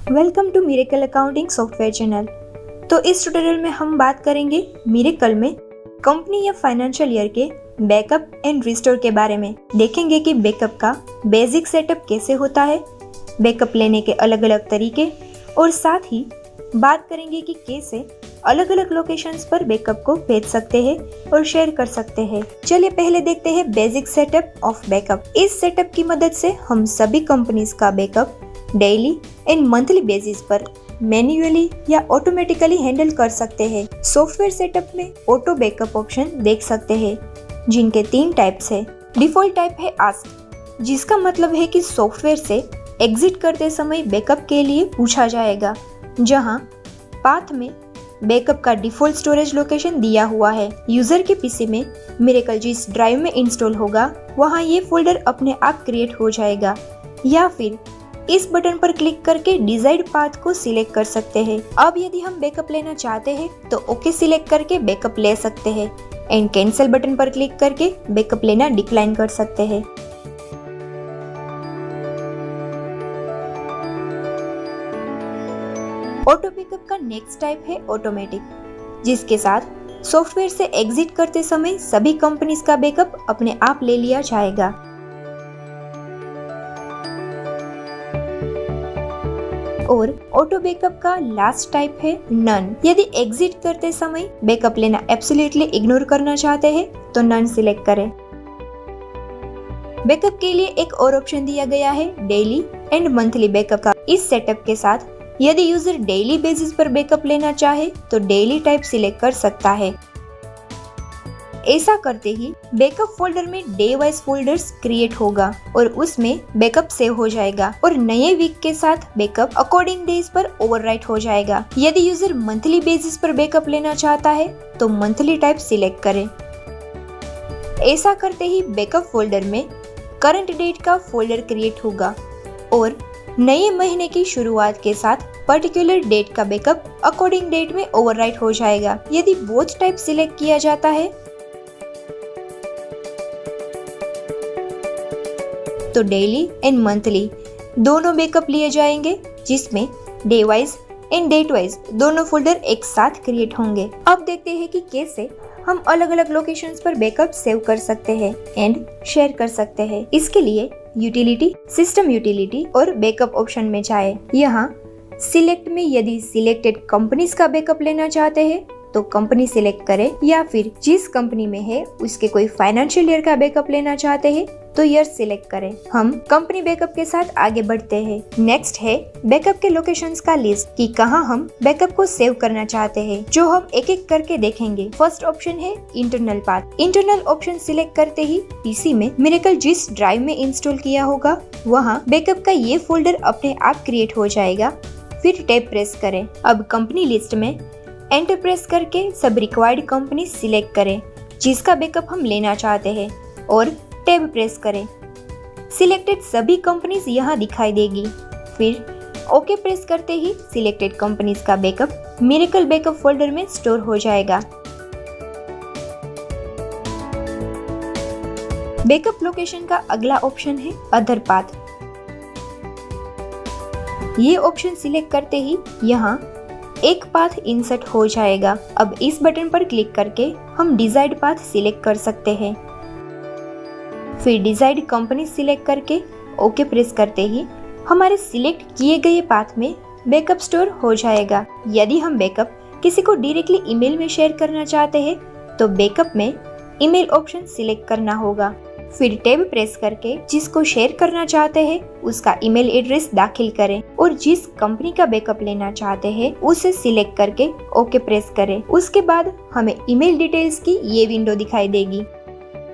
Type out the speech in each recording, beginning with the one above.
Welcome to miracle accounting software channel. तो इस tutorial में हम बात करेंगे मिरेकल में कंपनी या फाइनेंशियल ईयर के बैकअप एंड रिस्टोर के बारे में। देखेंगे कि बैकअप का बेसिक सेटअप कैसे होता है, बैकअप लेने के अलग अलग तरीके, और साथ ही बात करेंगे कि कैसे अलग अलग लोकेशंस पर बैकअप को भेज सकते हैं और शेयर कर सकते हैं। चलिए पहले देखते हैं बेसिक सेटअप ऑफ बैकअप। इस सेटअप की मदद से हम सभी कंपनीज का backup daily and monthly basis पर मैन्युअली या ऑटोमेटिकली हैंडल कर सकते हैं। सॉफ्टवेयर सेटअप में ऑटो बैकअप ऑप्शन देख सकते हैं, जिनके 3 टाइप्स है। डिफॉल्ट टाइप है आस्क, जिसका मतलब है कि सॉफ्टवेयर से एग्जिट करते समय बैकअप के लिए पूछा जाएगा, जहां पाथ में बैकअप का डिफॉल्ट स्टोरेज लोकेशन दिया हुआ है। यूजर के पीसी में मिरेकल जिस ड्राइव में इंस्टॉल होगा वहां ये फोल्डर अपने आप क्रिएट हो जाएगा, या फिर इस बटन पर क्लिक करके डिजायर्ड पाथ को सिलेक्ट कर सकते हैं। अब यदि हम बैकअप लेना चाहते हैं तो ओके सिलेक्ट करके बैकअप ले सकते हैं एंड कैंसिल बटन पर क्लिक करके बैकअप लेना डिक्लाइन कर सकते हैं। ऑटो बैकअप का नेक्स्ट टाइप है ऑटोमेटिक, जिसके साथ सॉफ्टवेयर से एग्जिट करते समय सभी कंपनीज का बैकअप अपने आप ले लिया जाएगा। और ऑटो बैकअप का लास्ट टाइप है नन। यदि एग्जिट करते समय बैकअप लेना एब्सोल्युटली इग्नोर करना चाहते हैं तो नन सिलेक्ट करें। बैकअप के लिए एक और ऑप्शन दिया गया है डेली एंड मंथली बैकअप का। इस सेटअप के साथ यदि यूजर डेली बेसिस पर बैकअप लेना चाहे तो डेली टाइप सिलेक्ट कर सकता है। ऐसा करते ही बैकअप फोल्डर में डे वाइज फोल्डर्स क्रिएट होगा और उसमें बैकअप सेव हो जाएगा, और नए वीक के साथ बैकअप अकॉर्डिंग डेज पर ओवरराइट हो जाएगा। यदि यूजर मंथली बेसिस पर बैकअप लेना चाहता है तो मंथली टाइप सिलेक्ट करें। ऐसा करते ही बैकअप फोल्डर में करंट डेट का फोल्डर क्रिएट होगा और नए महीने की शुरुआत के साथ पर्टिकुलर डेट का बैकअप अकॉर्डिंग डेट में ओवरराइट हो जाएगा। यदि बोथ टाइप सिलेक्ट किया जाता है तो डेली एंड मंथली दोनों बैकअप लिए जाएंगे, जिसमें day wise and date wise दोनों फोल्डर एक साथ क्रिएट होंगे। अब देखते हैं कि कैसे हम अलग अलग लोकेशंस पर बैकअप सेव कर सकते हैं एंड शेयर कर सकते हैं। इसके लिए यूटिलिटी, सिस्टम यूटिलिटी और बैकअप ऑप्शन में जाएं। यहाँ सिलेक्ट में यदि सिलेक्टेड कंपनीज का बैकअप लेना चाहते हैं तो कंपनी सिलेक्ट करें, या फिर जिस कंपनी में है उसके कोई फाइनेंशियल ईयर का बैकअप लेना चाहते हैं तो ईयर सिलेक्ट करें। हम कंपनी बैकअप के साथ आगे बढ़ते हैं। नेक्स्ट है बैकअप के लोकेशंस का लिस्ट कि कहां हम बैकअप को सेव करना चाहते हैं, जो हम एक एक करके देखेंगे। फर्स्ट ऑप्शन है internal path. Internal option select करते ही पीसी में मिरेकल जिस ड्राइव में इंस्टॉल किया होगा वहां बैकअप का ये फोल्डर अपने आप क्रिएट हो जाएगा। फिर टैब प्रेस करें। अब कंपनी लिस्ट में एंटर प्रेस करके सब रिक्वायर्ड कंपनी सिलेक्ट करें जिसका बैकअप हम लेना चाहते हैं, और टैब प्रेस करें। सिलेक्टेड सभी कंपनीज यहाँ दिखाई देगी। फिर ओके प्रेस करते ही सिलेक्टेड कंपनीज का बैकअप मिरेकल बैकअप फोल्डर में स्टोर हो जाएगा। बैकअप लोकेशन का अगला ऑप्शन है अदर पाथ। ये ऑप्शन सिलेक्ट करते ही यहाँ एक पाथ इंसर्ट हो जाएगा। अब इस बटन पर क्लिक करके हम डिजायर्ड पाथ सिलेक्ट कर सकते हैं। फिर डिजायर्ड कंपनी सिलेक्ट करके ओके प्रेस करते ही हमारे सिलेक्ट किए गए पाथ में बैकअप स्टोर हो जाएगा। यदि हम बैकअप किसी को डायरेक्टली ईमेल में शेयर करना चाहते हैं तो बैकअप में ईमेल ऑप्शन सिलेक्ट करना होगा। फिर टैब प्रेस करके जिसको शेयर करना चाहते हैं उसका ईमेल एड्रेस दाखिल करें, और जिस कंपनी का बैकअप लेना चाहते हैं उसे सिलेक्ट करके ओके प्रेस करें। उसके बाद हमें ईमेल डिटेल्स की ये विंडो दिखाई देगी।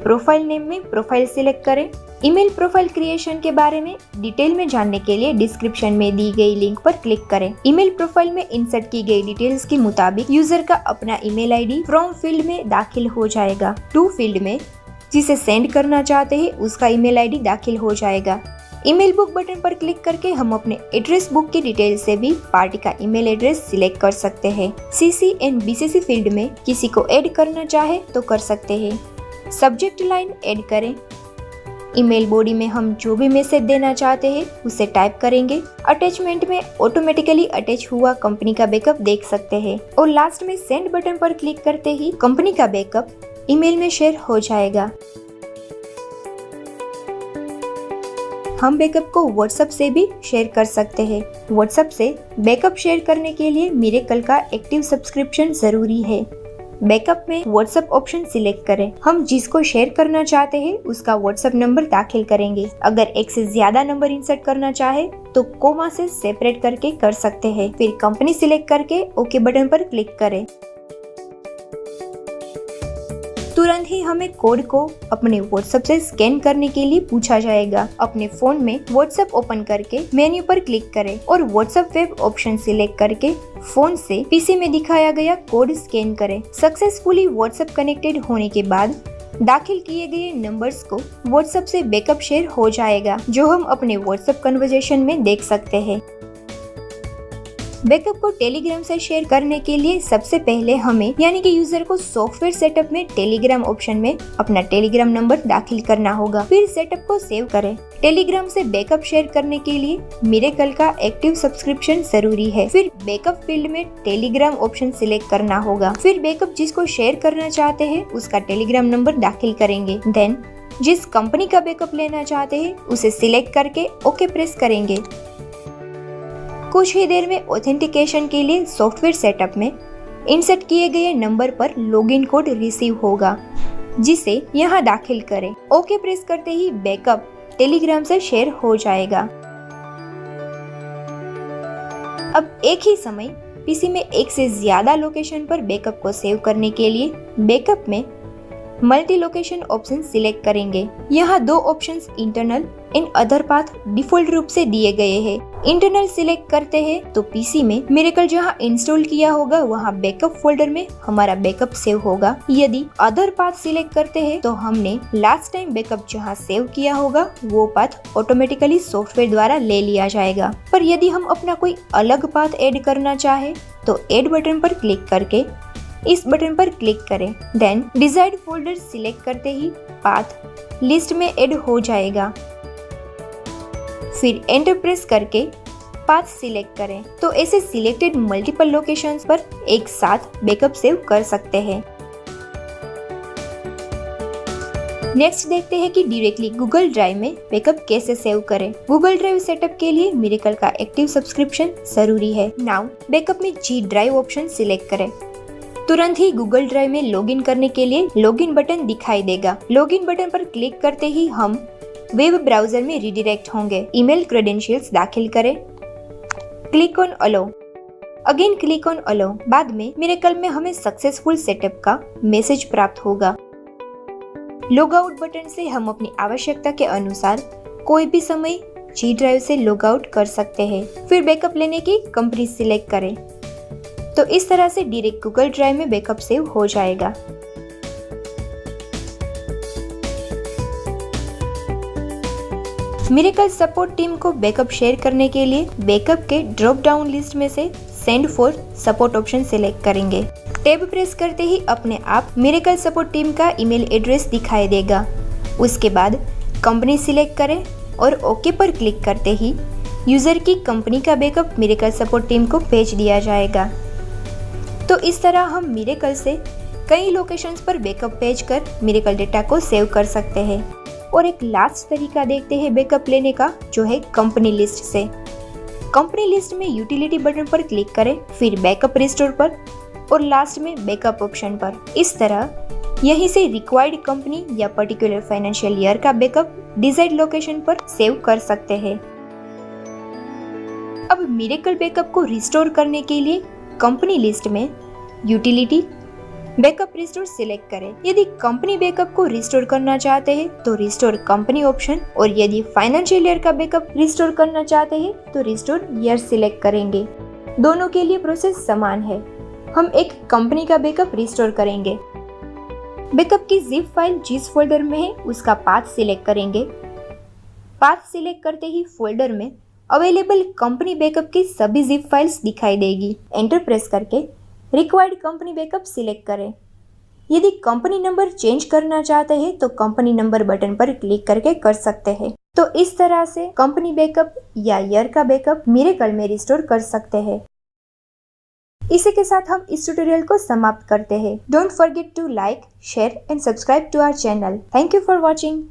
प्रोफाइल नेम में प्रोफाइल सिलेक्ट करें। ईमेल प्रोफाइल क्रिएशन के बारे में डिटेल में जानने के लिए डिस्क्रिप्शन में दी गई लिंक पर क्लिक करें। ईमेल प्रोफाइल में इंसर्ट की गई डिटेल्स के मुताबिक यूजर का अपना ईमेल आईडी फ्रॉम फील्ड में दाखिल हो जाएगा। टू फील्ड में जिसे सेंड करना चाहते हैं उसका ईमेल आईडी दाखिल हो जाएगा। ईमेल बुक बटन पर क्लिक करके हम अपने एड्रेस बुक की डिटेल से भी पार्टी का ईमेल एड्रेस सिलेक्ट कर सकते हैं। सीसी एंड बीसीसी फील्ड में किसी को ऐड करना चाहे तो कर सकते हैं। सब्जेक्ट लाइन ऐड करें। ईमेल बॉडी में हम जो भी मैसेज देना चाहते हैं उसे टाइप करेंगे। अटैचमेंट में ऑटोमेटिकली अटैच हुआ कंपनी का बैकअप देख सकते हैं और लास्ट में सेंड बटन पर क्लिक करते ही कंपनी का बैकअप ईमेल में शेयर हो जाएगा। हम बैकअप को व्हाट्सएप से भी शेयर कर सकते हैं। व्हाट्सएप से बैकअप शेयर करने के लिए मिरेकल का एक्टिव सब्सक्रिप्शन जरूरी है। बैकअप में व्हाट्सएप ऑप्शन सिलेक्ट करें। हम जिसको शेयर करना चाहते हैं उसका व्हाट्सएप नंबर दाखिल करेंगे। अगर एक से ज्यादा नंबर इंसर्ट करना चाहे तो कोमा से सेपरेट करके कर सकते हैं। फिर कंपनी सिलेक्ट करके ओके बटन पर क्लिक करें। तुरंत ही हमें कोड को अपने व्हाट्सएप से स्कैन करने के लिए पूछा जाएगा। अपने फोन में व्हाट्सएप ओपन करके मेन्यू पर क्लिक करें और व्हाट्सएप वेब ऑप्शन सिलेक्ट करके फोन से पीसी में दिखाया गया कोड स्कैन करें। सक्सेसफुली व्हाट्सएप कनेक्टेड होने के बाद दाखिल किए गए नंबर्स को व्हाट्सएप से बैकअप शेयर हो जाएगा, जो हम अपने व्हाट्सएप कन्वर्सेशन में देख सकते हैं। बैकअप को टेलीग्राम से शेयर करने के लिए सबसे पहले हमें यानी कि यूजर को सॉफ्टवेयर सेटअप में टेलीग्राम ऑप्शन में अपना टेलीग्राम नंबर दाखिल करना होगा। फिर सेटअप को सेव करें। टेलीग्राम से बैकअप शेयर करने के लिए मिरेकल का एक्टिव सब्सक्रिप्शन जरूरी है। फिर बैकअप फील्ड में टेलीग्राम ऑप्शन सिलेक्ट करना होगा। फिर बैकअप जिसको शेयर करना चाहते हैं उसका टेलीग्राम नंबर दाखिल करेंगे। देन जिस कंपनी का बैकअप लेना चाहते हैं उसे सिलेक्ट करके ओके प्रेस करेंगे। कुछ ही देर में ऑथेंटिकेशन के लिए सॉफ्टवेयर सेटअप में इंसर्ट किए गए नंबर पर लॉगिन कोड रिसीव होगा, जिसे यहाँ दाखिल करें। ओके प्रेस करते ही बैकअप टेलीग्राम से शेयर हो जाएगा। अब एक ही समय पीसी में एक से ज्यादा लोकेशन पर बैकअप को सेव करने के लिए बैकअप में मल्टी लोकेशन ऑप्शन सिलेक्ट करेंगे। यहाँ दो options internal and other path default रूप से दिए गए हैं। इंटरनल सिलेक्ट करते हैं तो पीसी में मिरेकल जहाँ इंस्टॉल किया होगा वहाँ बैकअप फोल्डर में हमारा बैकअप सेव होगा। यदि अदर पाथ सिलेक्ट करते हैं तो हमने लास्ट टाइम बैकअप जहाँ सेव किया होगा वो पाथ ऑटोमेटिकली सॉफ्टवेयर द्वारा ले लिया जाएगा। पर यदि हम अपना कोई अलग पाथ ऐड करना चाहे तो ऐड बटन पर क्लिक करके इस बटन पर क्लिक करें। देन डिजायर्ड फोल्डर सिलेक्ट करते ही पाथ लिस्ट में ऐड हो जाएगा। फिर एंटर प्रेस करके पाथ सिलेक्ट करें तो ऐसे सिलेक्टेड मल्टीपल लोकेशंस पर एक साथ बैकअप सेव कर सकते हैं। नेक्स्ट देखते हैं कि डायरेक्टली गूगल ड्राइव में बैकअप कैसे सेव करें। गूगल ड्राइव सेटअप के लिए मिरेकल का एक्टिव सब्सक्रिप्शन जरूरी है। नाउ बैकअप में जी ड्राइव ऑप्शन सिलेक्ट करें। तुरंत ही गूगल ड्राइव में लॉगिन करने के लिए लॉगिन बटन दिखाई देगा। लॉगिन बटन पर क्लिक करते ही हम वेब ब्राउजर में रिडायरेक्ट होंगे। ईमेल क्रेडेंशियल्स दाखिल करें। Click on allow. Again click on allow. बाद में मिरेकल में हमें सक्सेसफुल सेटअप का मैसेज प्राप्त होगा। लॉग आउट बटन से हम अपनी आवश्यकता के अनुसार कोई भी समय जी ड्राइव से लॉग आउट कर सकते हैं। फिर बैकअप लेने की कंपनी सिलेक्ट करें तो इस तरह से डायरेक्ट गूगल ड्राइव में बैकअप सेव हो जाएगा। मिरेकल सपोर्ट टीम को बैकअप शेयर करने के लिए बैकअप के ड्रॉप डाउन लिस्ट में से send for support option select करेंगे। टैब प्रेस करते ही अपने आप मिरेकल सपोर्ट टीम का ईमेल एड्रेस दिखाई देगा। उसके बाद कंपनी सिलेक्ट करें और ओके पर क्लिक करते ही यूजर की कंपनी का बैकअप मिरेकल सपोर्ट टीम को भेज दिया जाएगा। तो इस तरह हम मिरेकल से कई लोकेशंस पर बैकअप भेजकर मिरेकल डेटा को सेव कर सकते हैं। और एक लास्ट तरीका देखते हैं बैकअप लेने का, जो है कंपनी लिस्ट से। कंपनी लिस्ट में यूटिलिटी बटन पर क्लिक करें, फिर बैकअप रिस्टोर पर और लास्ट में बैकअप ऑप्शन पर। इस तरह यहीं से रिक्वायर्ड कंपनी या पर्टिकुलर फाइनेंशियल ईयर का बैकअप डिजायर्ड लोकेशन पर सेव कर सकते हैं। अब मिरेकल बैकअप को रिस्टोर करने के लिए कंपनी लिस्ट में यूटिलिटी बैकअप रिस्टोर सिलेक्ट करें। यदि कंपनी बैकअप को रिस्टोर करना चाहते हैं तो रिस्टोर कंपनी ऑप्शन, और यदि फाइनेंशियल ईयर का बैकअप रिस्टोर करना चाहते हैं तो रिस्टोर ईयर सिलेक्ट करेंगे। दोनों के लिए प्रोसेस समान है। हम एक कंपनी का बैकअप रिस्टोर करेंगे। बैकअप की जिप फाइल जिस फोल्डर में है उसका पाथ सिलेक्ट करेंगे। पाथ सिलेक्ट करते ही फोल्डर में अवेलेबल कंपनी बैकअप की सभी जिप फाइल्स दिखाई देगी। एंटर प्रेस करके रिक्वायर्ड कंपनी बैकअप सिलेक्ट करें। यदि कंपनी नंबर चेंज करना चाहते हैं तो कंपनी नंबर बटन पर क्लिक करके कर सकते हैं। तो इस तरह से कंपनी बैकअप या ईयर का बैकअप मिरेकल में रिस्टोर कर सकते हैं। इसी के साथ हम इस ट्यूटोरियल को समाप्त करते हैं। Don't forget to like, share and subscribe to our channel. Thank you for watching.